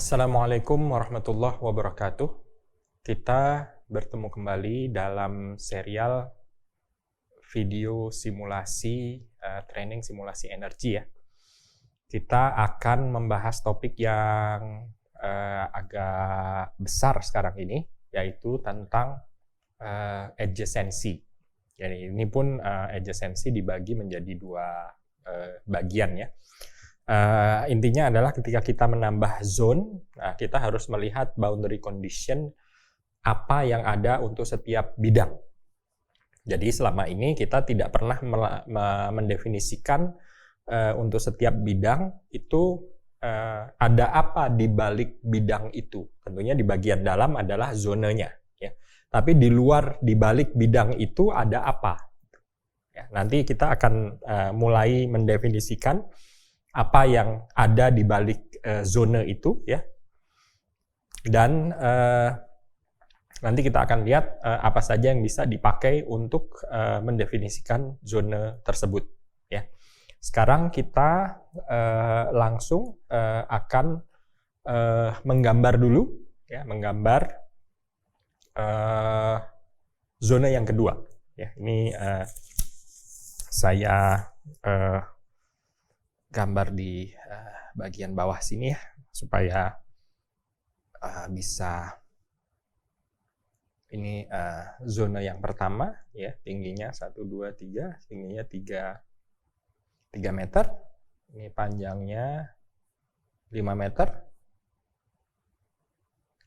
Assalamualaikum warahmatullahi wabarakatuh. Kita bertemu kembali dalam serial video simulasi training simulasi energi ya. Kita akan membahas topik yang agak besar sekarang ini, yaitu tentang adjacency. Jadi ini pun adjacency dibagi menjadi dua bagian ya. Intinya adalah ketika kita menambah zone, kita harus melihat boundary condition apa yang ada untuk setiap bidang. Jadi selama ini kita tidak pernah mendefinisikan untuk setiap bidang itu ada apa di balik bidang itu. Tentunya di bagian dalam adalah zonanya, ya. Tapi di luar di balik bidang itu ada apa? Ya, nanti kita akan mulai mendefinisikan apa yang ada di balik zona itu ya, dan nanti kita akan lihat apa saja yang bisa dipakai untuk mendefinisikan zona tersebut ya. Sekarang kita langsung akan menggambar dulu ya, menggambar zona yang kedua ya. Ini saya gambar di bagian bawah sini ya, supaya bisa. Ini zona yang pertama ya, tingginya 1, 2, 3, tingginya 3 meter, ini panjangnya 5 meter.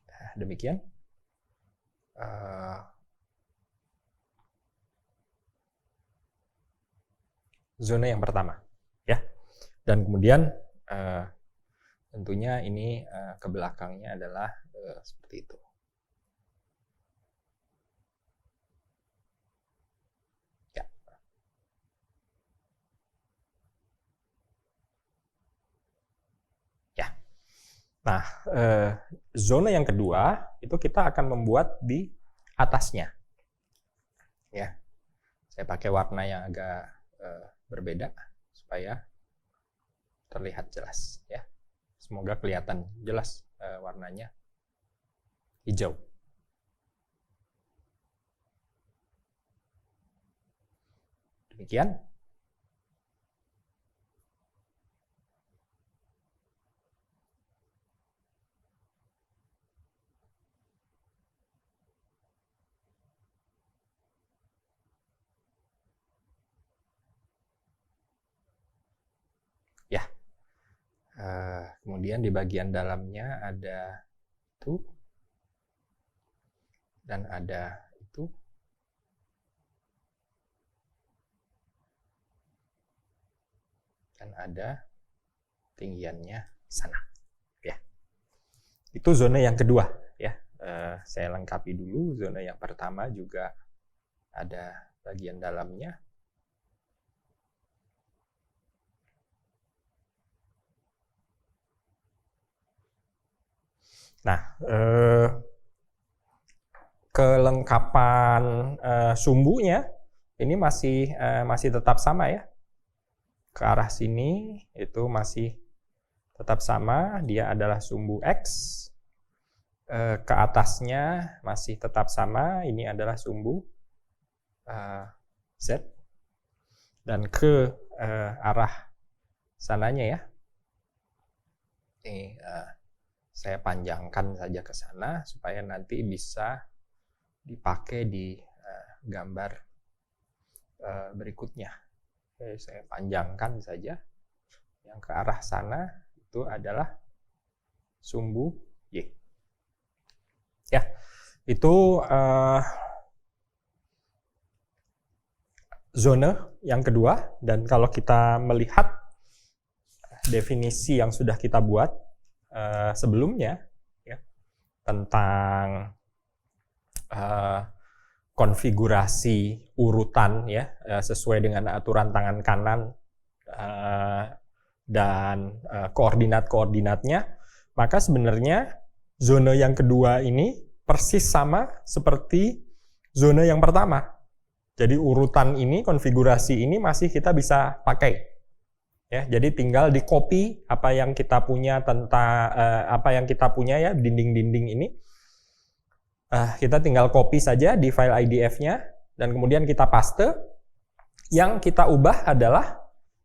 Nah, demikian. Zona yang pertama ya. Dan kemudian tentunya ini ke belakangnya adalah seperti itu. Ya. Ya. Nah, zona yang kedua itu kita akan membuat di atasnya. Ya. Saya pakai warna yang agak berbeda supaya terlihat jelas ya. Semoga kelihatan jelas warnanya hijau. Demikian. Ya. Kemudian di bagian dalamnya ada itu dan ada itu, dan ada tinggiannya sana ya. Itu zona yang kedua ya. Saya lengkapi dulu. Zona yang pertama juga ada bagian dalamnya. Nah, kelengkapan sumbunya ini masih tetap sama ya. Ke arah sini itu masih tetap sama, dia adalah sumbu X. Ke atasnya masih tetap sama, ini adalah sumbu Z. Dan ke arah sananya ya, ini saya panjangkan saja ke sana supaya nanti bisa dipakai di gambar berikutnya. Oke, saya panjangkan saja. Yang ke arah sana itu adalah sumbu Y. Ya, itu zona yang kedua. Dan kalau kita melihat definisi yang sudah kita buat sebelumnya ya, tentang konfigurasi urutan ya, sesuai dengan aturan tangan kanan dan koordinat-koordinatnya, maka sebenarnya zona yang kedua ini persis sama seperti zona yang pertama. Jadi urutan ini, konfigurasi ini masih kita bisa pakai Ya, jadi tinggal di copy apa yang kita punya tentang apa yang kita punya ya dinding-dinding ini. Kita tinggal copy saja di file IDF-nya dan kemudian kita paste. Yang kita ubah adalah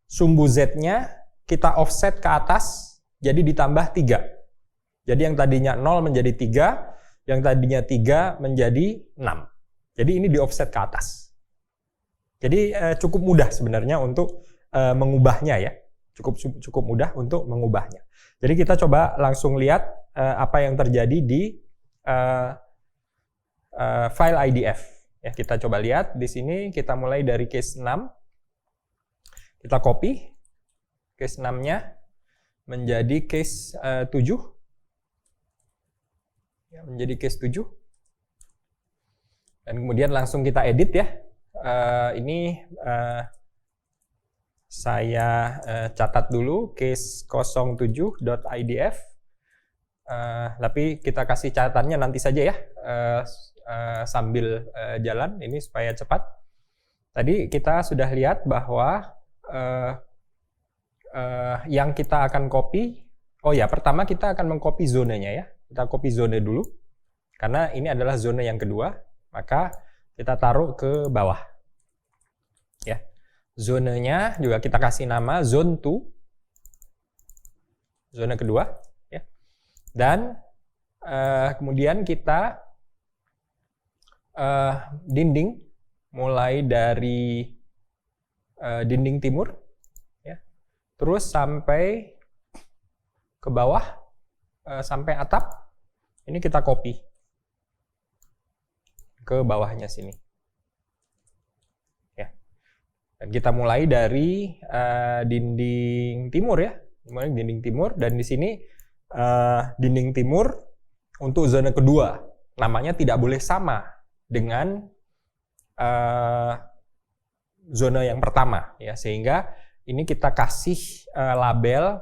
sumbu Z-nya kita offset ke atas jadi ditambah 3. Jadi yang tadinya 0 menjadi 3, yang tadinya 3 menjadi 6. Jadi ini di offset ke atas. Jadi cukup mudah sebenarnya untuk mengubahnya ya. Cukup mudah untuk mengubahnya. Jadi kita coba langsung lihat apa yang terjadi di file IDF. Ya, kita coba lihat di sini kita mulai dari case 6. Kita copy case 6-nya menjadi case 7. Ya, menjadi case 7. Dan kemudian langsung kita edit ya. Ini saya catat dulu case 07.idf. Tapi kita kasih catatannya nanti saja ya. Sambil jalan ini supaya cepat. Tadi kita sudah lihat bahwa yang kita akan copy, pertama kita akan mengcopy zonanya ya. Kita copy zone dulu, karena ini adalah zone yang kedua, maka kita taruh ke bawah. Ya, zonenya juga kita kasih nama zone 2, zona kedua, ya. Dan kemudian kita dinding mulai dari dinding timur ya, terus sampai ke bawah sampai atap, ini kita copy ke bawahnya sini ya. Dan kita mulai dari dinding timur ya, mulai dinding timur, dan di sini dinding timur untuk zona kedua namanya tidak boleh sama dengan zona yang pertama ya, sehingga ini kita kasih label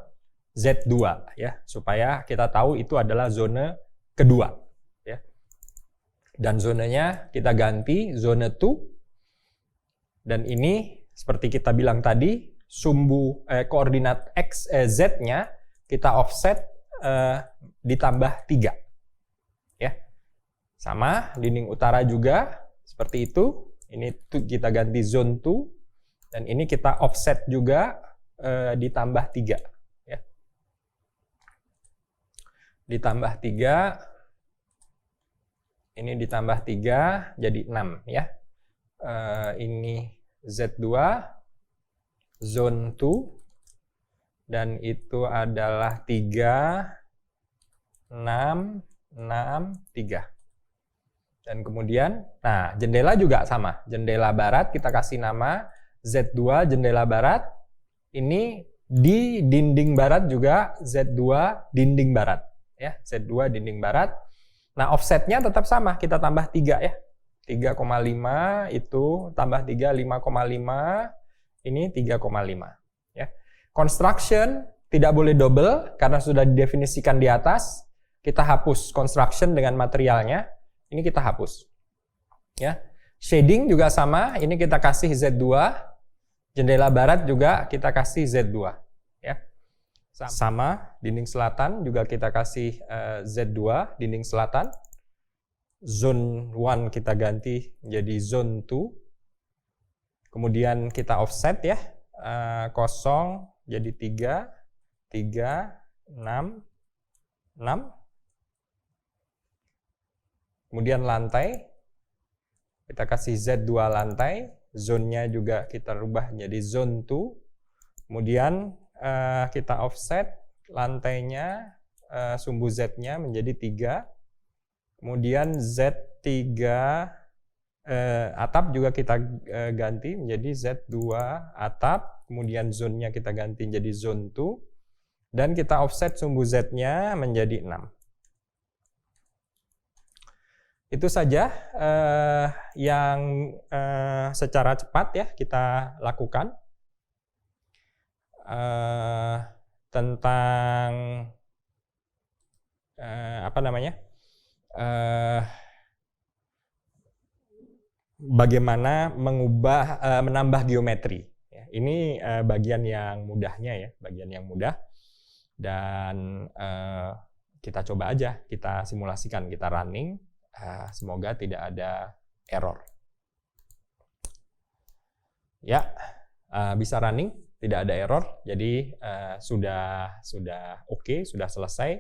Z2 ya, supaya kita tahu itu adalah zona kedua ya. Dan zonanya kita ganti zona 2, dan ini seperti kita bilang tadi sumbu koordinat X Z-nya kita offset ditambah 3 ya. Sama dinding utara juga seperti itu. Ini kita ganti zone 2, dan ini kita offset juga ditambah 3 ya. Ditambah 3, ini ditambah 3 jadi 6 ya. Ini Z2 zone 2, dan itu adalah 3 6 6 3. Dan kemudian, nah jendela juga sama. Jendela barat kita kasih nama Z2 jendela barat. Ini di dinding barat juga Z2 dinding barat. Ya, Z2 dinding barat. Nah offsetnya tetap sama, kita tambah 3 ya. 3,5 itu tambah 3, 5,5. Ini 3,5. Ya. Construction tidak boleh double karena sudah didefinisikan di atas. Kita hapus construction dengan materialnya. Ini kita hapus. Ya. Shading juga sama, ini kita kasih Z2. Jendela barat juga kita kasih Z2. Ya. Sama, dinding selatan juga kita kasih Z2, dinding selatan. Zone 1 kita ganti menjadi zone 2. Kemudian kita offset ya. 0 jadi 3, 3, 6, 6. Kemudian lantai, kita kasih Z2 lantai, zone-nya juga kita rubah jadi zone 2. Kemudian kita offset lantainya, sumbu Z-nya menjadi 3. Kemudian Z3, atap juga kita ganti menjadi Z2 atap. Kemudian zone-nya kita ganti menjadi zone 2. Dan kita offset sumbu Z-nya menjadi 6. Itu saja yang secara cepat ya kita lakukan tentang bagaimana menambah geometri. ini bagian yang mudahnya ya, bagian yang mudah. Dan kita coba aja, kita simulasikan, kita running, semoga tidak ada error. Ya, bisa running, tidak ada error, jadi sudah oke, sudah selesai.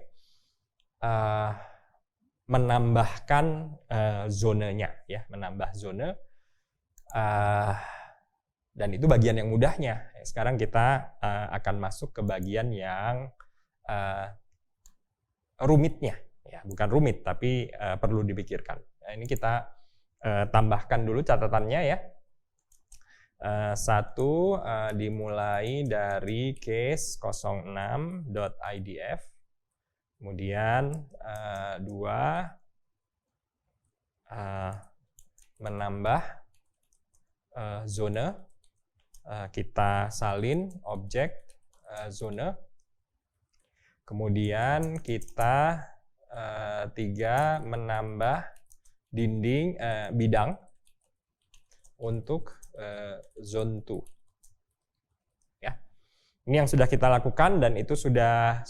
Menambahkan zonanya, ya, menambah zona, dan itu bagian yang mudahnya. Sekarang kita akan masuk ke bagian yang rumitnya, ya, bukan rumit tapi perlu dipikirkan. Nah, ini kita tambahkan dulu catatannya ya. Satu, dimulai dari case 06.idf, kemudian 2, menambah zona, kita salin objek zona, kemudian kita 3, menambah dinding bidang untuk zone 2. Ya. Ini yang sudah kita lakukan dan itu sudah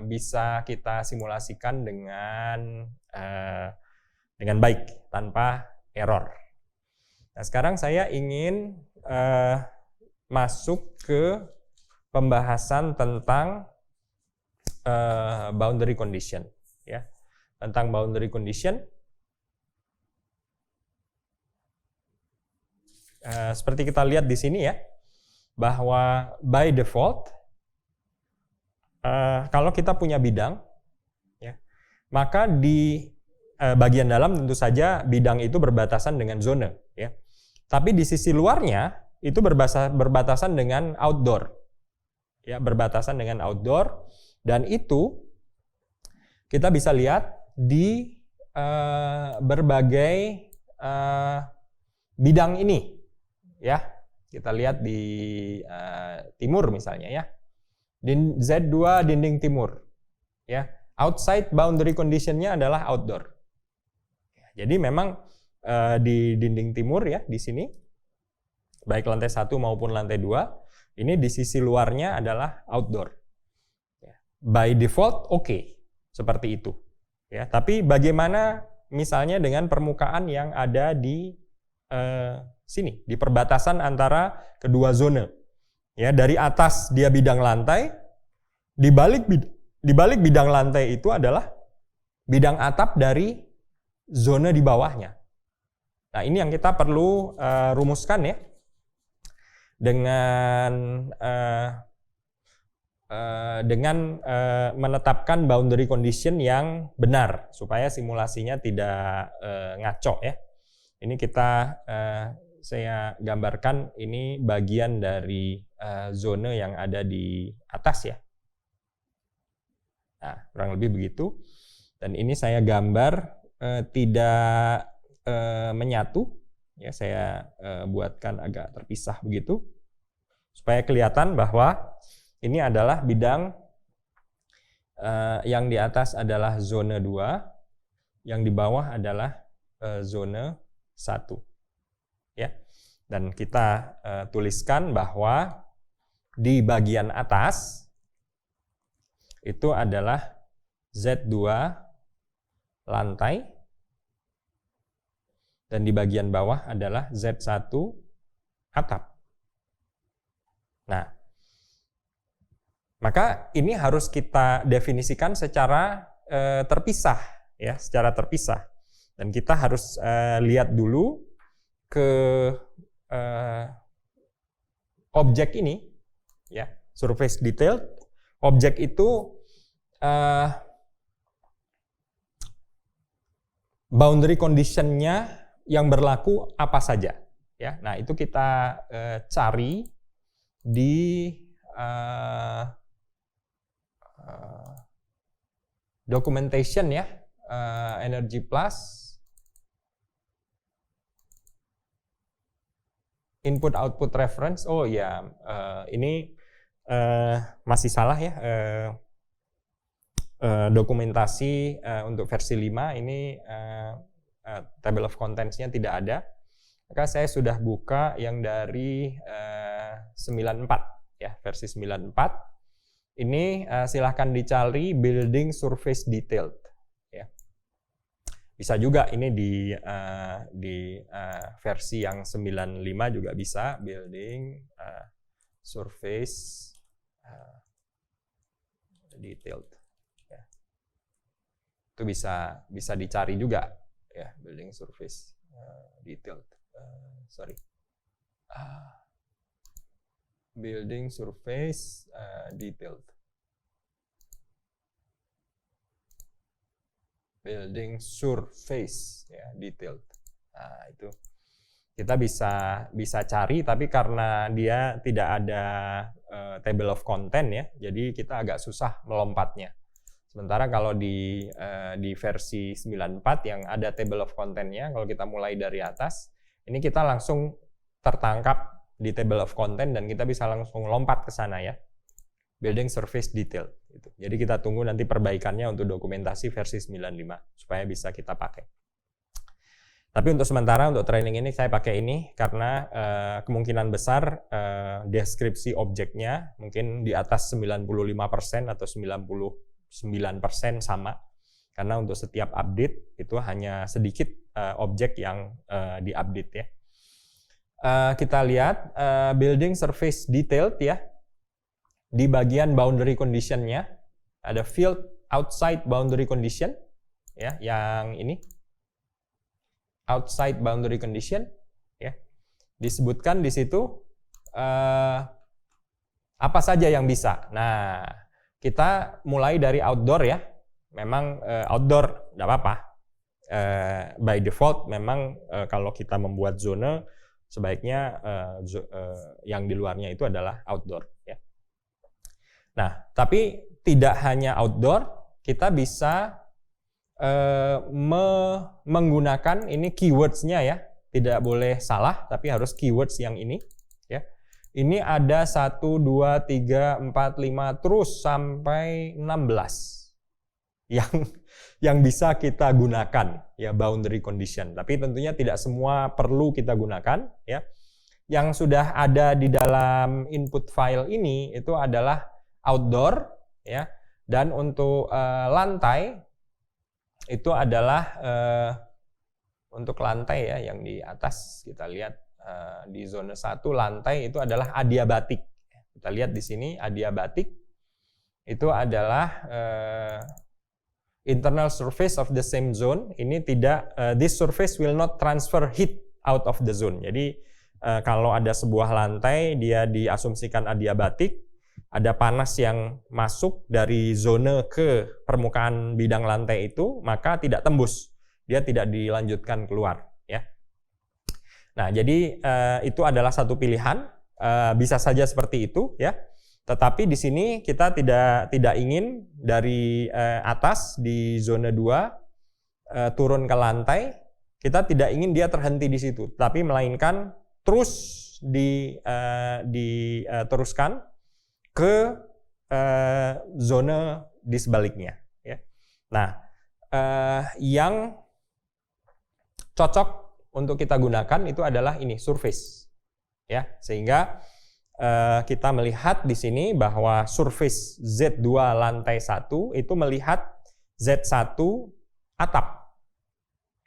bisa kita simulasikan dengan baik tanpa error. Nah, sekarang saya ingin masuk ke pembahasan tentang boundary condition, ya. Tentang boundary condition. Seperti kita lihat di sini ya, bahwa by default kalau kita punya bidang, ya, maka di bagian dalam tentu saja bidang itu berbatasan dengan zona, ya. Tapi di sisi luarnya itu berbatasan dengan outdoor, ya, berbatasan dengan outdoor, dan itu kita bisa lihat di berbagai bidang ini. Ya, kita lihat di timur misalnya ya, Z2 dinding timur, ya, outside boundary condition-nya adalah outdoor. Jadi memang di dinding timur ya, di sini, baik lantai 1 maupun lantai 2, ini di sisi luarnya adalah outdoor. By default oke, seperti itu. Ya, tapi bagaimana misalnya dengan permukaan yang ada di sini, di perbatasan antara kedua zona. Ya, dari atas dia bidang lantai, di balik bidang lantai itu adalah bidang atap dari zona di bawahnya. Nah, ini yang kita perlu rumuskan ya, dengan menetapkan boundary condition yang benar supaya simulasinya tidak ngaco ya. Ini saya gambarkan, ini bagian dari zona yang ada di atas ya. Nah, kurang lebih begitu. Dan ini saya gambar tidak menyatu. Ya, saya buatkan agak terpisah begitu supaya kelihatan bahwa ini adalah bidang yang di atas adalah zona 2, yang di bawah adalah zona 1. Ya. Dan kita tuliskan bahwa di bagian atas itu adalah Z2 lantai dan di bagian bawah adalah Z1 atap. Nah, maka ini harus kita definisikan secara terpisah ya, secara terpisah. Dan kita harus lihat dulu ke objek ini, ya, surface detail. Objek itu boundary condition-nya yang berlaku apa saja, ya. Nah, itu kita cari di documentation ya, Energy Plus. Input-output reference, oh ya, ini masih salah ya, dokumentasi untuk versi 5 ini table of contents-nya tidak ada. Maka saya sudah buka yang dari 94 ya, versi 94. Ini silahkan dicari building surface detailed ya. Bisa juga ini di versi yang 95 juga bisa building surface detailed ya. Itu bisa dicari juga ya, building surface detailed. Building surface detailed. Building surface ya, detailed. Nah, itu kita bisa cari, tapi karena dia tidak ada table of content ya, jadi kita agak susah melompatnya. Sementara kalau di versi 94 yang ada table of content-nya, kalau kita mulai dari atas, ini kita langsung tertangkap di table of content dan kita bisa langsung lompat ke sana ya. Building surface detail gitu. Jadi kita tunggu nanti perbaikannya untuk dokumentasi versi 95 supaya bisa kita pakai. Tapi untuk sementara untuk training ini saya pakai ini karena kemungkinan besar deskripsi objeknya mungkin di atas 95% atau 99% sama. Karena untuk setiap update itu hanya sedikit objek yang diupdate ya. Kita lihat building surface detailed ya. Di bagian boundary condition-nya ada field outside boundary condition ya, yang ini outside boundary condition ya. Disebutkan di situ apa saja yang bisa. Nah, kita mulai dari outdoor ya. Memang outdoor enggak apa-apa. By default memang kalau kita membuat zona sebaiknya yang di luarnya itu adalah outdoor ya. Nah, tapi tidak hanya outdoor, kita bisa menggunakan ini keywords-nya ya. Tidak boleh salah, tapi harus keywords yang ini ya. Ini ada 1, 2, 3, 4, 5 terus sampai 16 yang bisa kita gunakan ya, boundary condition. Tapi tentunya tidak semua perlu kita gunakan ya. Yang sudah ada di dalam input file ini itu adalah outdoor ya, dan untuk lantai itu adalah untuk lantai ya yang di atas kita lihat di zona 1 lantai itu adalah adiabatik. Kita lihat di sini adiabatik itu adalah internal surface of the same zone. Ini tidak this surface will not transfer heat out of the zone. Jadi kalau ada sebuah lantai dia diasumsikan adiabatik, ada panas yang masuk dari zona ke permukaan bidang lantai itu, maka tidak tembus. Dia tidak dilanjutkan keluar. Ya. Nah, jadi itu adalah satu pilihan. Bisa saja seperti itu. Ya. Tetapi di sini kita tidak ingin dari atas di zona 2 turun ke lantai. Kita tidak ingin dia terhenti di situ. Tapi melainkan terus diteruskan ke zona di sebaliknya ya. Nah, yang cocok untuk kita gunakan itu adalah ini surface ya, sehingga kita melihat di sini bahwa surface Z2 lantai 1 itu melihat Z1 atap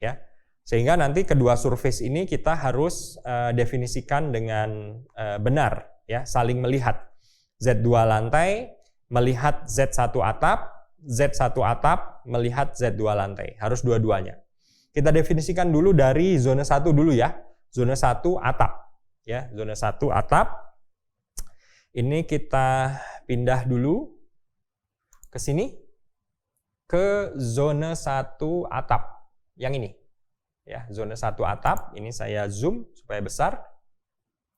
ya. Sehingga nanti kedua surface ini kita harus definisikan dengan benar ya, saling melihat. Z2 lantai melihat Z1 atap, Z1 atap melihat Z2 lantai. Harus dua-duanya. Kita definisikan dulu dari zona 1 dulu ya. Zona 1 atap. Ya, zona 1 atap. Ini kita pindah dulu ke sini. Ke zona 1 atap. Yang ini. Ya, zona 1 atap. Ini saya zoom supaya besar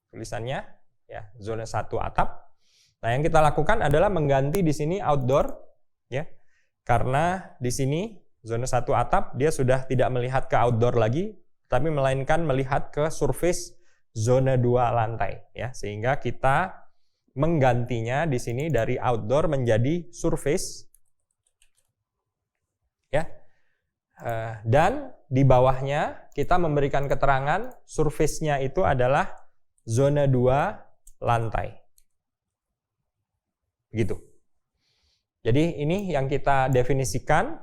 tulisannya. Ya, zona 1 atap. Nah, yang kita lakukan adalah mengganti di sini outdoor ya. Karena di sini zona 1 atap dia sudah tidak melihat ke outdoor lagi, tapi melainkan melihat ke surface zona 2 lantai ya. Sehingga kita menggantinya di sini dari outdoor menjadi surface ya. Dan di bawahnya kita memberikan keterangan surface-nya itu adalah zona 2 lantai. Begitu. Jadi ini yang kita definisikan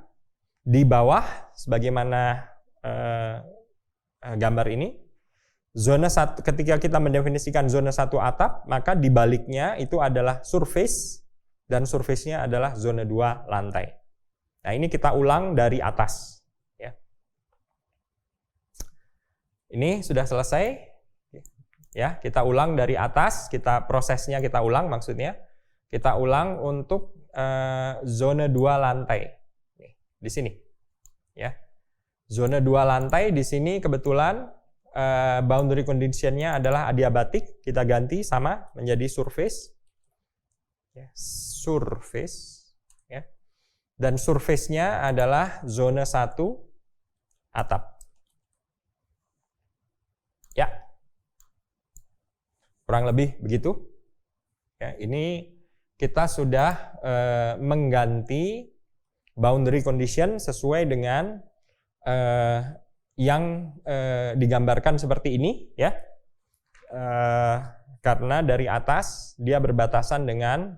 di bawah sebagaimana gambar ini. Zona 1, ketika kita mendefinisikan zona 1 atap, maka di baliknya itu adalah surface, dan surface-nya adalah zona 2 lantai. Nah, ini kita ulang dari atas. Ya. Ini sudah selesai. Ya, kita ulang dari atas, prosesnya kita ulang maksudnya. Kita ulang untuk zona 2 lantai. Di sini. Ya. Zona 2 lantai di sini kebetulan boundary condition-nya adalah adiabatik, kita ganti sama menjadi surface. Ya, surface. Ya. Dan surface-nya adalah zona 1 atap. Ya. Kurang lebih begitu. Ya, ini kita sudah mengganti boundary condition sesuai dengan yang digambarkan seperti ini, ya, karena dari atas dia berbatasan dengan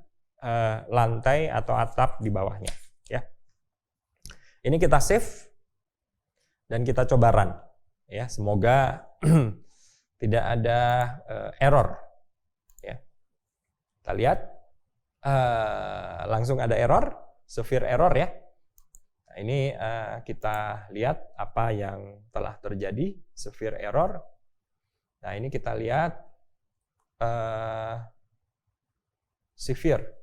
lantai atau atap di bawahnya. Ya, ini kita save dan kita coba run. Ya, semoga tidak ada error. Ya, kita lihat langsung ada error, severe error ya. Ini kita lihat apa yang telah terjadi, severe error. Nah, ini kita lihat severe.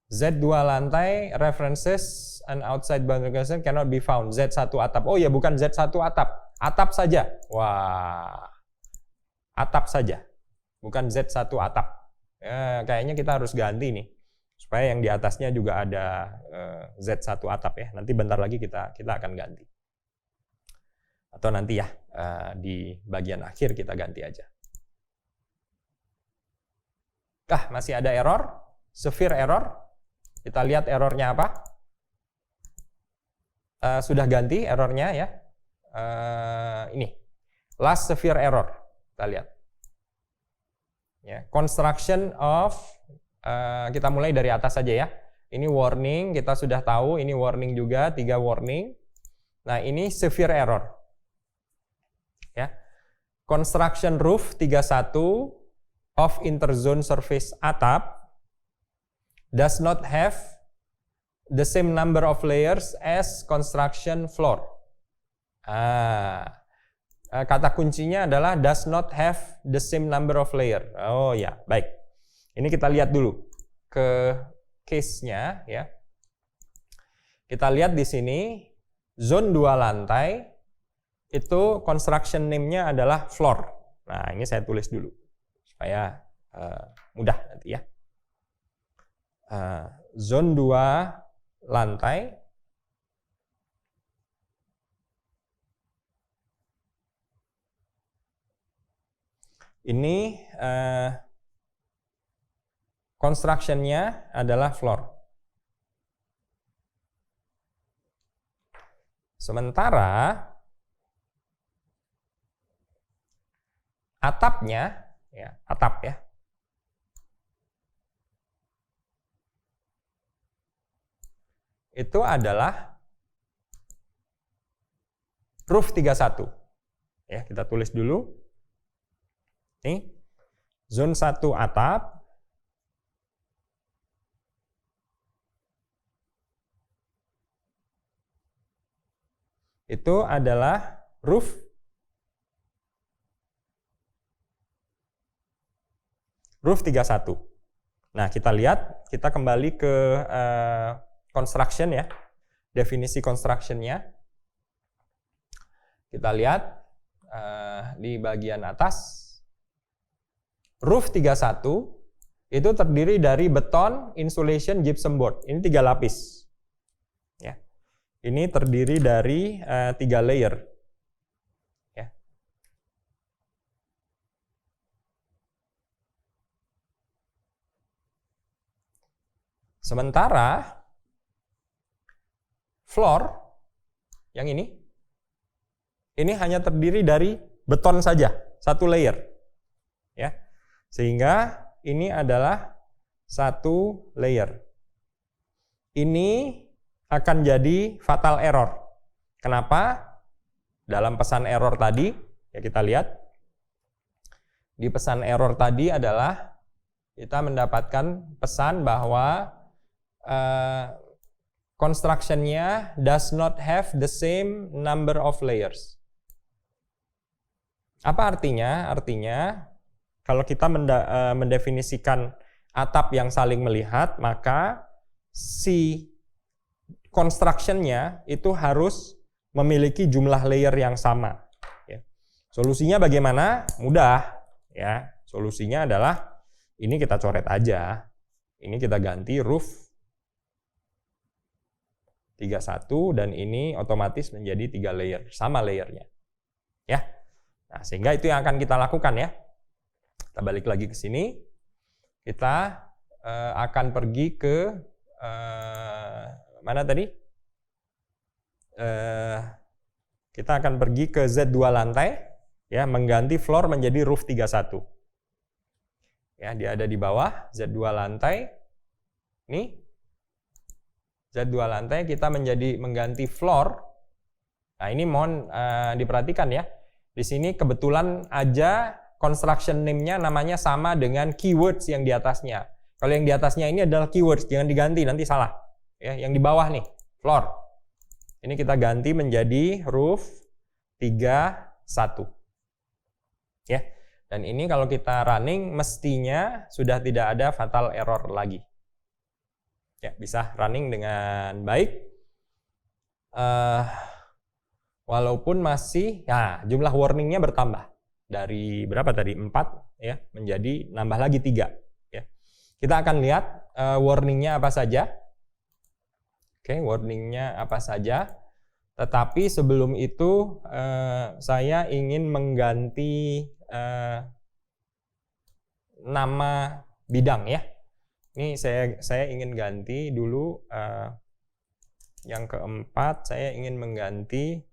Z2 lantai, references and outside boundary condition cannot be found. Z1 atap. Oh ya, bukan Z1 atap. Atap saja. Wah. Atap saja. Bukan Z1 atap. Ya, kayaknya kita harus ganti nih. Supaya yang di atasnya juga ada Z1 atap ya. Nanti bentar lagi kita akan ganti. Atau nanti ya di bagian akhir kita ganti aja. Masih ada error. Severe error. Kita lihat errornya apa. Sudah ganti errornya ya. Ini last severe error, kita lihat ya, construction of kita mulai dari atas saja ya. Ini warning, kita sudah tahu ini warning juga, 3 warning. Nah, ini severe error ya. Construction roof 31 of interzone surface atap does not have the same number of layers as construction floor. Kata kuncinya adalah does not have the same number of layer. Oh ya, baik. Ini kita lihat dulu ke case-nya ya. Kita lihat di sini zone 2 lantai itu construction name-nya adalah floor. Nah, ini saya tulis dulu supaya mudah nanti ya. Zone 2 lantai ini construction-nya adalah floor. Sementara atapnya, ya, atap ya, itu adalah roof 31. Ya, kita tulis dulu. Ini zone 1 atap. Itu adalah roof 31. Nah, kita lihat, kita kembali ke construction ya. Definisi construction-nya. Kita lihat di bagian atas. Roof 31 itu terdiri dari beton, insulation, gypsum board. Ini 3 lapis. Ya. Ini terdiri dari 3 layer. Ya. Sementara floor yang ini hanya terdiri dari beton saja, satu layer. Ya. Sehingga ini adalah satu layer. Ini akan jadi fatal error. Kenapa? Dalam pesan error tadi, ya kita lihat. Di pesan error tadi adalah kita mendapatkan pesan bahwa construction-nya does not have the same number of layers. Apa artinya? Artinya kalau kita mendefinisikan atap yang saling melihat, maka si construction-nya itu harus memiliki jumlah layer yang sama. Ya. Solusinya bagaimana? Mudah. Ya. Solusinya adalah ini kita coret aja. Ini kita ganti roof 31 dan ini otomatis menjadi 3 layer, sama layernya. Ya. Nah, sehingga itu yang akan kita lakukan ya. Kita balik lagi ke sini. Kita akan pergi ke mana tadi? Kita akan pergi ke Z2 lantai ya, mengganti floor menjadi roof 31. Ya, dia ada di bawah Z2 lantai. Ini Z2 lantai kita mengganti floor. Nah, ini mohon diperhatikan ya. Di sini kebetulan aja construction name-nya namanya sama dengan keywords yang di atasnya. Kalau yang di atasnya ini adalah keywords, jangan diganti, nanti salah. Ya, yang di bawah nih, floor. Ini kita ganti menjadi roof 31. Ya. Dan ini kalau kita running mestinya sudah tidak ada fatal error lagi. Ya, bisa running dengan baik. Walaupun masih, ya jumlah warningnya bertambah. Dari berapa tadi? 4 ya, menjadi nambah lagi 3. Ya. Kita akan lihat warningnya apa saja. Oke, warningnya apa saja. Tetapi sebelum itu saya ingin mengganti nama bidang ya. Ini saya ingin ganti dulu yang keempat, saya ingin mengganti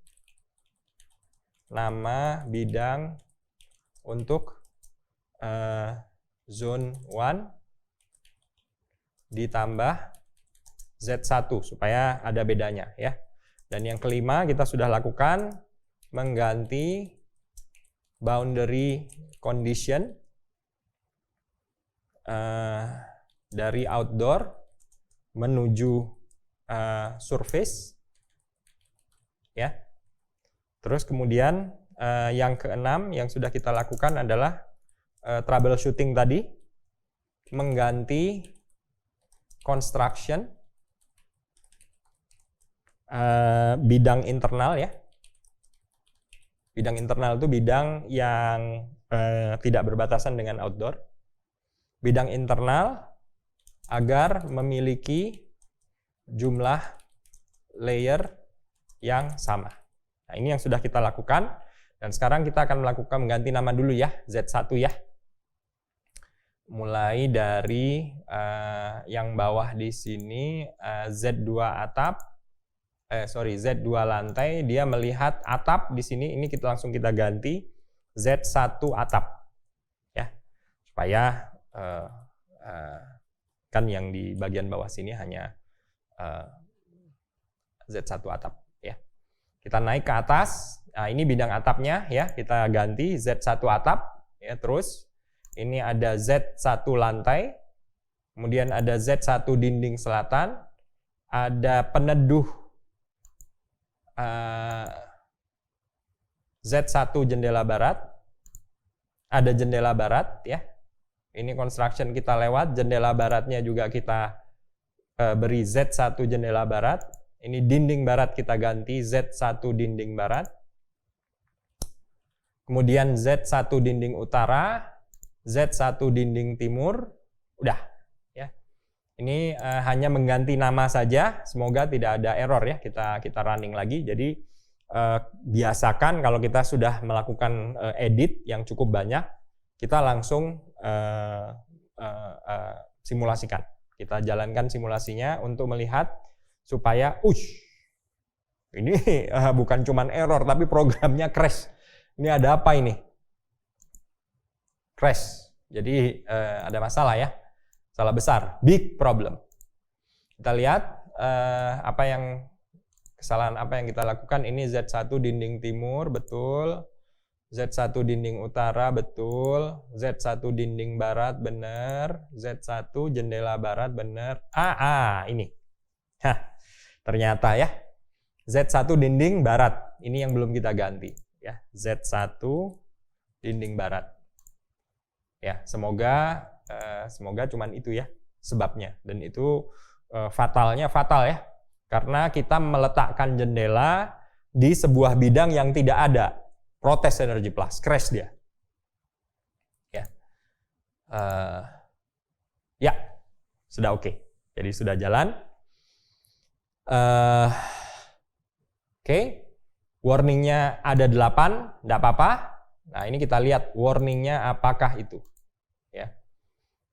nama bidang untuk zone 1 ditambah Z1 supaya ada bedanya ya. Dan yang kelima kita sudah lakukan mengganti boundary condition dari outdoor menuju surface ya. Terus kemudian yang keenam yang sudah kita lakukan adalah troubleshooting tadi, mengganti construction bidang internal ya. Bidang internal itu bidang yang tidak berbatasan dengan outdoor. Bidang internal agar memiliki jumlah layer yang sama. Nah, ini yang sudah kita lakukan. Dan sekarang kita akan mengganti nama dulu ya, Z1 ya. Mulai dari yang bawah di sini Z2 atap, Z2 lantai, dia melihat atap di sini, ini kita langsung kita ganti Z1 atap. Ya. Supaya kan yang di bagian bawah sini hanya Z1 atap ya. Kita naik ke atas. Nah, ini bidang atapnya ya, kita ganti Z1 atap ya. Terus ini ada Z1 lantai. Kemudian ada Z1 dinding selatan, ada peneduh Z1 jendela barat. Ada jendela barat ya. Ini construction kita lewat, jendela baratnya juga kita beri Z1 jendela barat. Ini dinding barat kita ganti Z1 dinding barat. Kemudian Z1 dinding utara, Z1 dinding timur. Udah ya. Ini hanya mengganti nama saja, semoga tidak ada error ya. Kita running lagi. Jadi biasakan kalau kita sudah melakukan edit yang cukup banyak, kita langsung simulasikan. Kita jalankan simulasinya untuk melihat supaya Ini bukan cuman error, tapi programnya crash. Ini ada apa ini? Crash. Jadi ada masalah ya. Salah besar. Big problem. Kita lihat kesalahan apa yang kita lakukan. Ini Z1 dinding timur, betul. Z1 dinding utara, betul. Z1 dinding barat, benar. Z1 jendela barat, benar. Ini. Ternyata ya. Z1 dinding barat. Ini yang belum kita ganti. Ya, Z1 dinding barat. Ya, semoga cuman itu ya sebabnya. Dan itu fatal ya. Karena kita meletakkan jendela di sebuah bidang yang tidak ada. Protes energy plus, crash dia. Ya, sudah oke. Jadi sudah jalan. Oke. Warningnya ada 8, tidak apa-apa. Nah, ini kita lihat warningnya apakah itu. Ya.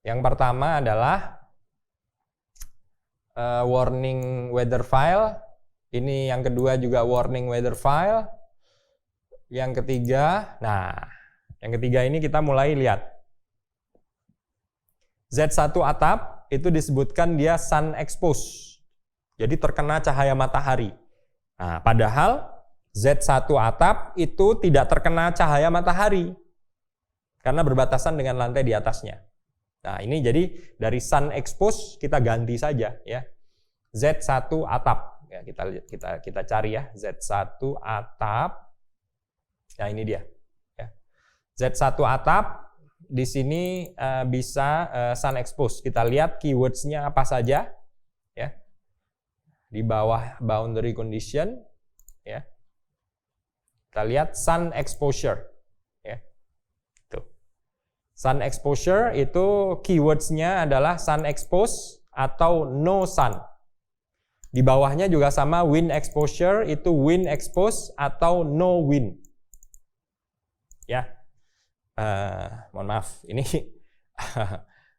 Yang pertama adalah warning weather file. Ini yang kedua juga warning weather file. Yang ketiga, ini kita mulai lihat. Z1 atap itu disebutkan dia sun expose. Jadi terkena cahaya matahari. Nah, padahal Z1 atap itu tidak terkena cahaya matahari. Karena berbatasan dengan lantai di atasnya. Nah, ini jadi dari sun expose kita ganti saja ya. Z1 atap. Ya, kita cari ya, Z1 atap. Nah, ini dia. Ya. Z1 atap di sini bisa sun expose. Kita lihat keywords-nya apa saja ya. Di bawah boundary condition ya. Kita lihat sun exposure ya. Tuh. Sun exposure itu keywords-nya adalah sun expose atau no sun. Di bawahnya juga sama wind exposure itu wind expose atau no wind. Ya, mohon maaf, ini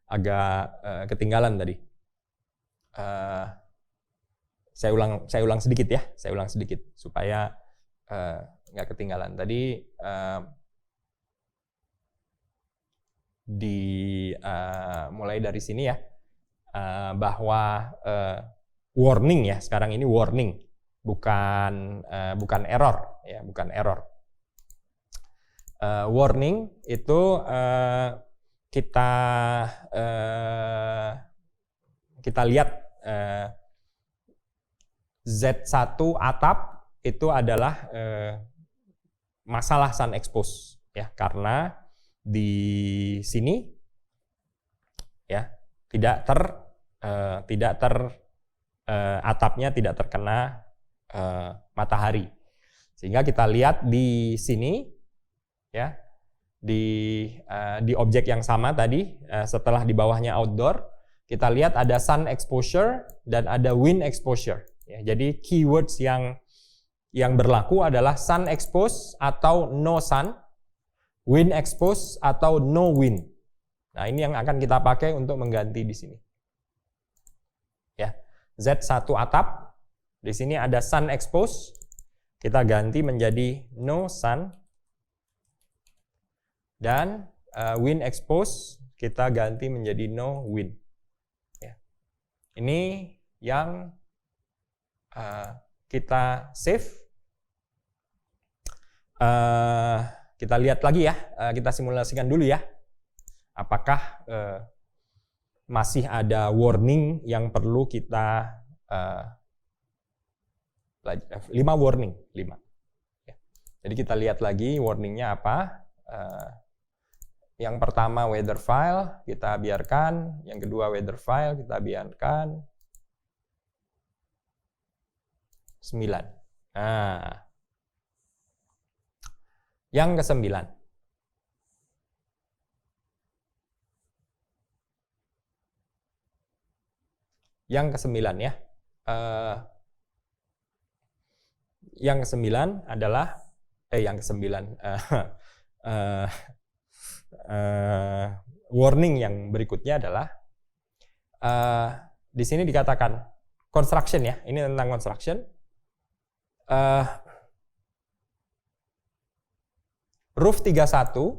agak ketinggalan tadi. Saya ulang sedikit ya, supaya nggak ketinggalan. Tadi mulai dari sini ya, bahwa warning ya, sekarang ini warning, bukan error ya, bukan error. Warning itu kita lihat Z1 atap itu adalah masalah sun expose ya, karena di sini ya atapnya tidak terkena matahari, sehingga kita lihat di sini ya, di objek yang sama tadi, setelah di bawahnya outdoor, kita lihat ada sun exposure dan ada wind exposure ya. Jadi keywords yang berlaku adalah sun expose atau no sun, wind expose atau no wind. Nah, ini yang akan kita pakai untuk mengganti di sini ya. Z1 atap, di sini ada sun expose, kita ganti menjadi no sun. Dan wind expose kita ganti menjadi no wind. Ya. Ini yang kita save. Kita lihat lagi ya, kita simulasikan dulu ya. Apakah masih ada warning yang perlu kita 5 warning, 5. Ya. Jadi kita lihat lagi warningnya apa. Yang pertama weather file kita biarkan, yang kedua weather file kita biarkan 9. Nah, yang ke-9. Yang ke-9 ya. Yang ke-9 adalah yang ke-9 warning yang berikutnya adalah di sini dikatakan construction ya, ini tentang construction. uh, roof 31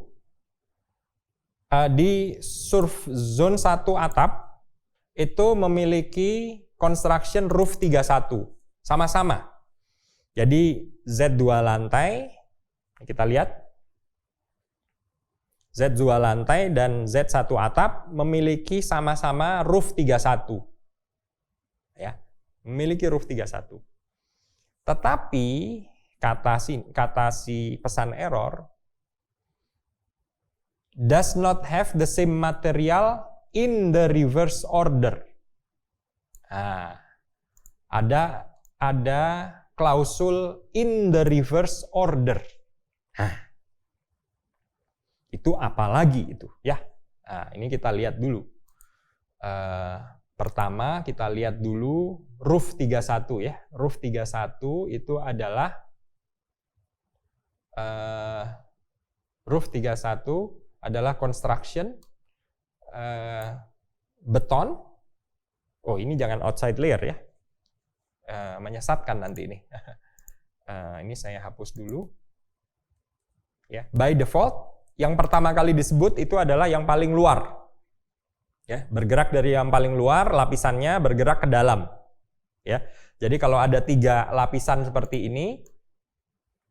di surf zone 1 atap itu memiliki construction roof 31 sama-sama. Jadi Z2 lantai, kita lihat Z2 lantai dan Z1 atap memiliki sama-sama roof 31. Ya, memiliki roof 31. Tetapi kata si pesan error does not have the same material in the reverse order. Nah, ada klausul in the reverse order. Nah, itu apa lagi itu ya? Nah, ini kita lihat dulu. Pertama kita lihat dulu roof 31 ya. Roof 31 itu adalah roof 31 adalah construction beton. Oh, ini jangan outside layer ya. Menyesatkan nanti ini. Ini saya hapus dulu. Ya, by default yang pertama kali disebut itu adalah yang paling luar. Ya, bergerak dari yang paling luar, lapisannya bergerak ke dalam. Ya. Jadi kalau ada 3 lapisan seperti ini,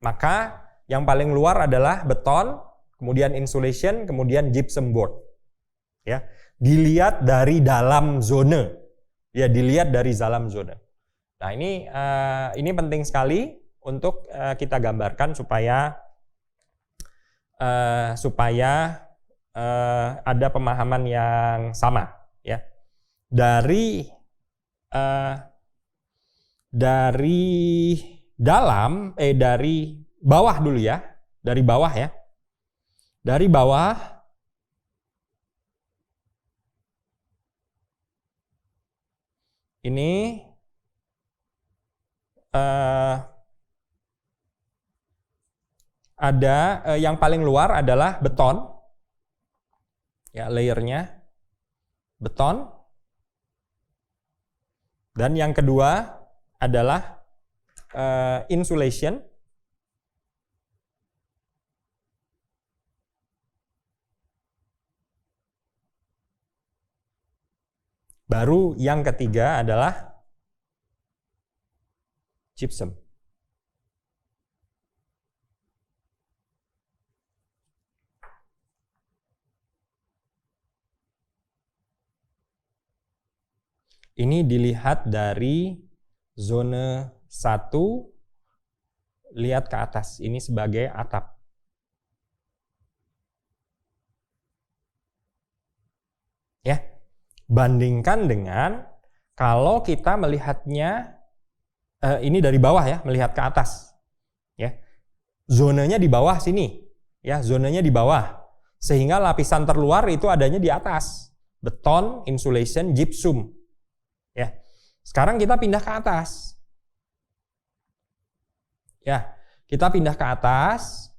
maka yang paling luar adalah beton, kemudian insulation, kemudian gypsum board. Ya, dilihat dari dalam zone. Ya, dilihat dari dalam zone. Nah, ini penting sekali untuk kita gambarkan supaya ada pemahaman yang sama, ya. Dari dari bawah dulu ya, dari bawah ya. Dari bawah ini ada yang paling luar adalah beton, ya, layernya beton, dan yang kedua adalah insulation, baru yang ketiga adalah gypsum. Ini dilihat dari zona 1, lihat ke atas. Ini sebagai atap. Ya, bandingkan dengan kalau kita melihatnya ini dari bawah ya, melihat ke atas. Ya, zonanya di bawah sini. Ya, zonanya di bawah. Sehingga lapisan terluar itu adanya di atas. Beton, insulation, gypsum. Ya, sekarang kita pindah ke atas. Ya, kita pindah ke atas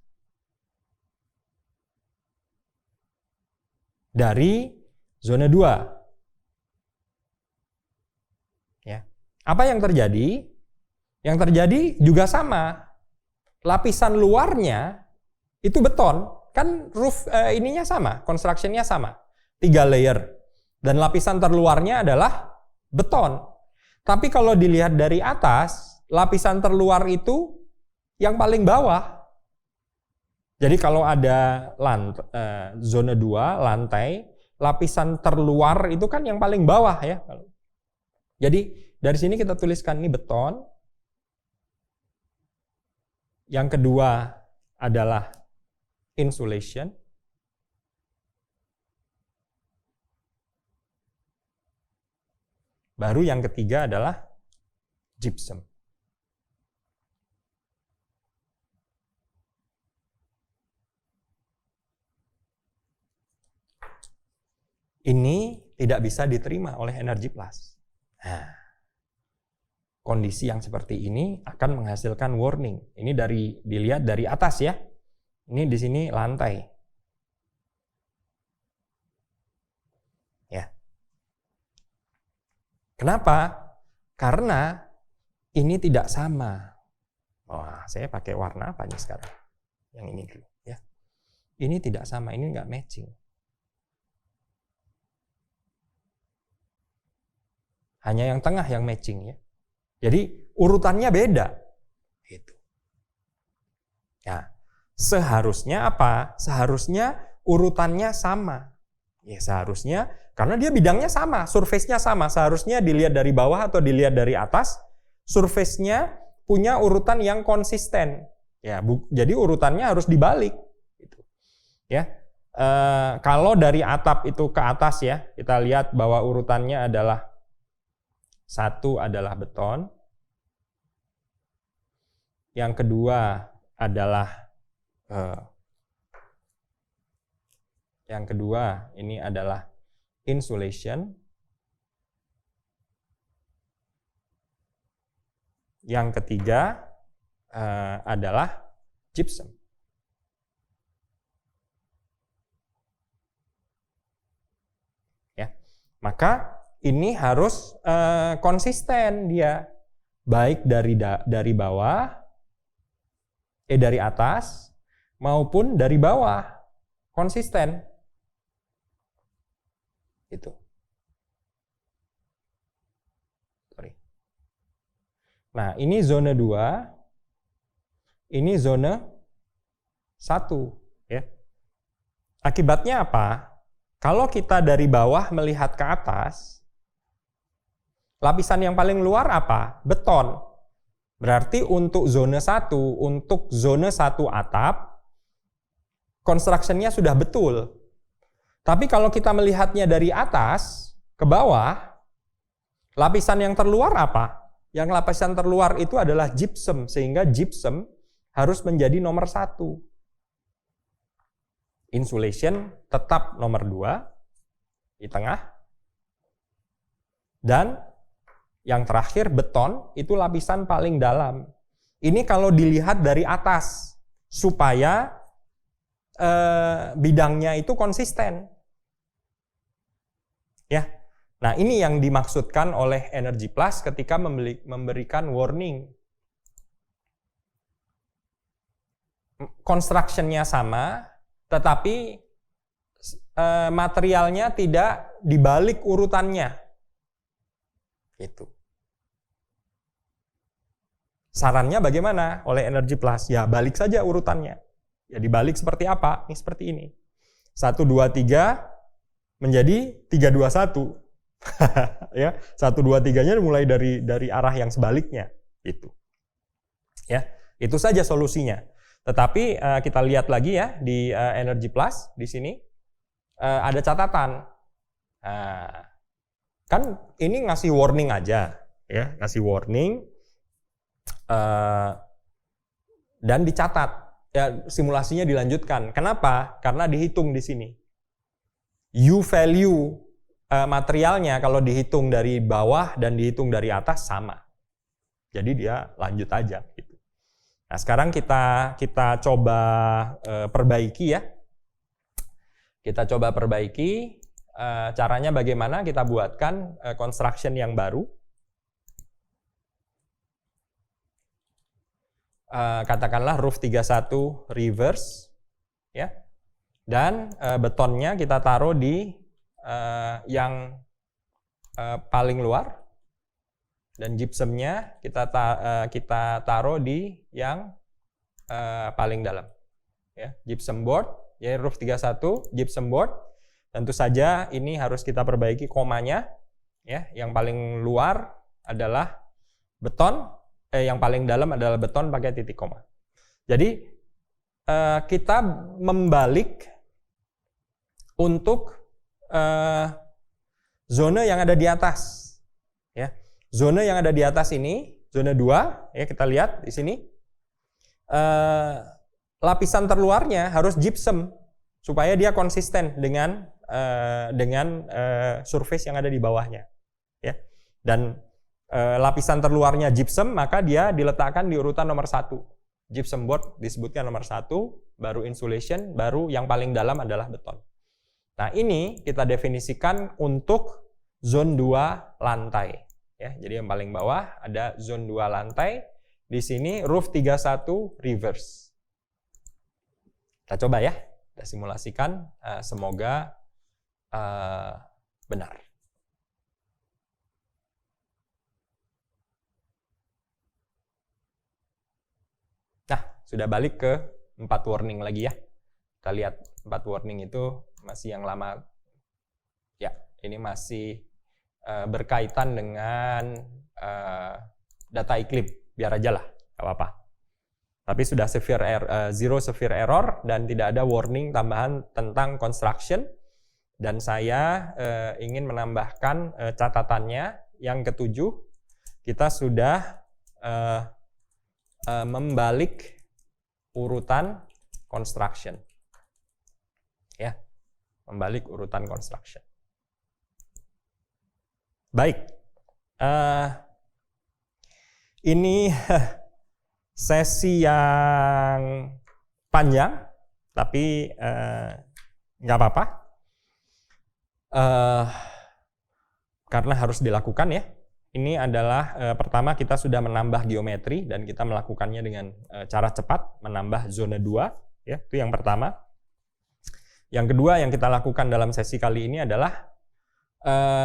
dari zona 2. Ya, apa yang terjadi? Yang terjadi juga sama. Lapisan luarnya itu beton, kan roof ininya sama, construction-nya sama, 3 layer, dan lapisan terluarnya adalah beton. Tapi kalau dilihat dari atas, lapisan terluar itu yang paling bawah. Jadi kalau ada zona 2, lantai, lapisan terluar itu kan yang paling bawah ya. Jadi dari sini kita tuliskan ini beton. Yang kedua adalah insulation. Baru yang ketiga adalah gypsum. Ini tidak bisa diterima oleh Energy Plus. Nah, kondisi yang seperti ini akan menghasilkan warning. Ini dilihat dari atas ya. Ini di sini lantai. Ya. Kenapa? Karena ini tidak sama. Wah, saya pakai warna apa nih sekarang? Yang ini dulu ya. Ini tidak sama, ini nggak matching. Hanya yang tengah yang matching ya. Jadi urutannya beda. Gitu. Ya, seharusnya apa? Seharusnya urutannya sama. Ya seharusnya, karena dia bidangnya sama, surface-nya sama. Seharusnya dilihat dari bawah atau dilihat dari atas, surface-nya punya urutan yang konsisten. Ya, jadi urutannya harus dibalik. Gitu. Ya, kalau dari atap itu ke atas ya, kita lihat bahwa urutannya adalah satu adalah beton, yang kedua adalah ini adalah insulation, yang ketiga adalah gypsum. Ya, maka ini harus konsisten dia, baik dari bawah, dari atas maupun dari bawah, konsisten. Itu. Sorry. Nah, ini zona 2, ini zona 1, ya. Akibatnya apa? Kalau kita dari bawah melihat ke atas, lapisan yang paling luar apa? Beton. Berarti untuk zona 1, untuk zona 1 atap, construction-nya sudah betul. Tapi kalau kita melihatnya dari atas ke bawah, lapisan yang terluar apa? Yang lapisan terluar itu adalah gypsum, sehingga gypsum harus menjadi nomor 1. Insulation tetap nomor 2 di tengah. Dan yang terakhir beton itu lapisan paling dalam. Ini kalau dilihat dari atas supaya bidangnya itu konsisten. Ya. Nah, ini yang dimaksudkan oleh Energy Plus ketika memberikan warning. Construction-nya sama, tetapi materialnya tidak dibalik urutannya. Itu. Sarannya bagaimana oleh Energy Plus? Ya balik saja urutannya. Ya dibalik seperti apa? Ini seperti ini. 1, 2, 3 menjadi 3, 2, 1. Ya, 1, 2, 3-nya mulai dari arah yang sebaliknya. Itu. Ya, itu saja solusinya. Tetapi kita lihat lagi ya di Energy Plus di sini ada catatan. Kan ini ngasih warning aja, ya, ngasih warning dan dicatat. Ya, simulasinya dilanjutkan. Kenapa? Karena dihitung di sini. U value materialnya kalau dihitung dari bawah dan dihitung dari atas sama. Jadi dia lanjut aja. Gitu. Nah sekarang kita coba perbaiki ya. Kita coba perbaiki. Caranya bagaimana? Kita buatkan construction yang baru. Katakanlah roof 31 reverse, ya. Dan betonnya kita taruh di yang paling luar, dan gypsumnya kita taruh di yang paling dalam. Ya, gypsum board, ya roof 31 gypsum board. Tentu saja ini harus kita perbaiki komanya, ya. Yang paling luar adalah beton, yang paling dalam adalah beton pakai titik koma. Jadi kita membalik untuk zona yang ada di atas, ya. Zona yang ada di atas ini, zona 2, ya kita lihat di sini. Lapisan terluarnya harus gypsum supaya dia konsisten dengan surface yang ada di bawahnya, ya. Dan lapisan terluarnya gypsum, maka dia diletakkan di urutan nomor 1. Gypsum board disebutkan nomor 1, baru insulation, baru yang paling dalam adalah beton. Nah, ini kita definisikan untuk zone 2 lantai, ya. Jadi yang paling bawah ada zone 2 lantai di sini roof 31 reverse. Kita coba ya, kita simulasikan, semoga benar. Nah, sudah balik ke 4 warning lagi ya. Kita lihat 4 warning itu masih yang lama. Ya, ini masih berkaitan dengan data iklim. Biar aja lah, nggak apa-apa. Tapi sudah zero severe error dan tidak ada warning tambahan tentang construction. Dan saya ingin menambahkan catatannya yang ketujuh, kita sudah membalik urutan construction. Ya, membalik urutan construction. Baik, ini sesi yang panjang, tapi nggak apa-apa. Karena harus dilakukan ya. Ini adalah pertama kita sudah menambah geometri dan kita melakukannya dengan cara cepat, menambah zona 2 ya, itu yang pertama. Yang kedua yang kita lakukan dalam sesi kali ini adalah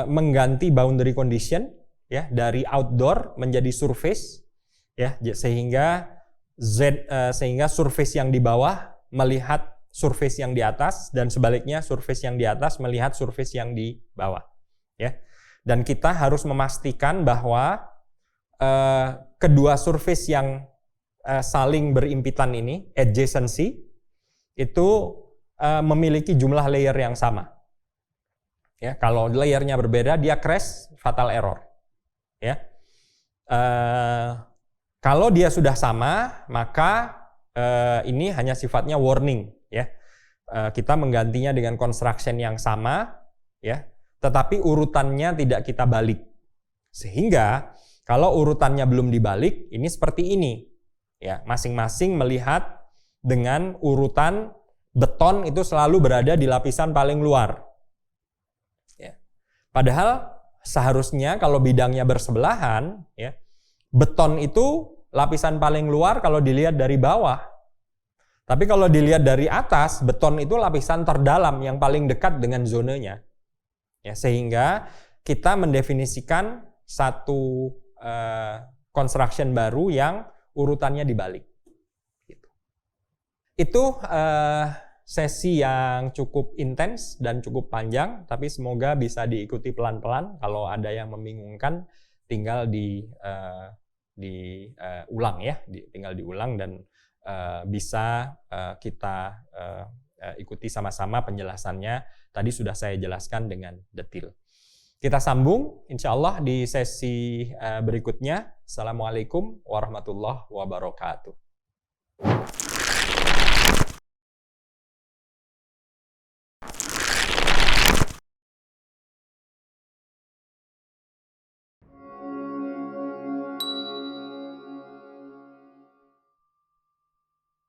mengganti boundary condition ya, dari outdoor menjadi surface ya, sehingga surface yang di bawah melihat surface yang di atas dan sebaliknya surface yang di atas melihat surface yang di bawah ya. Dan kita harus memastikan bahwa kedua surface yang saling berimpitan ini, adjacency, itu memiliki jumlah layer yang sama. Ya, kalau layernya berbeda dia crash, fatal error. Ya. Kalau dia sudah sama, maka ini hanya sifatnya warning. Ya, kita menggantinya dengan construction yang sama, ya, tetapi urutannya tidak kita balik. Sehingga kalau urutannya belum dibalik, ini seperti ini, ya, masing-masing melihat dengan urutan beton itu selalu berada di lapisan paling luar. Ya. Padahal seharusnya kalau bidangnya bersebelahan, ya, beton itu lapisan paling luar kalau dilihat dari bawah. Tapi kalau dilihat dari atas, beton itu lapisan terdalam yang paling dekat dengan zonanya. Ya, sehingga kita mendefinisikan satu construction baru yang urutannya dibalik. Itu sesi yang cukup intens dan cukup panjang, tapi semoga bisa diikuti pelan-pelan. Kalau ada yang membingungkan, tinggal diulang ya, tinggal diulang dan bisa kita ikuti sama-sama penjelasannya. Tadi sudah saya jelaskan dengan detail. Kita sambung insya Allah di sesi berikutnya. Assalamualaikum warahmatullahi wabarakatuh.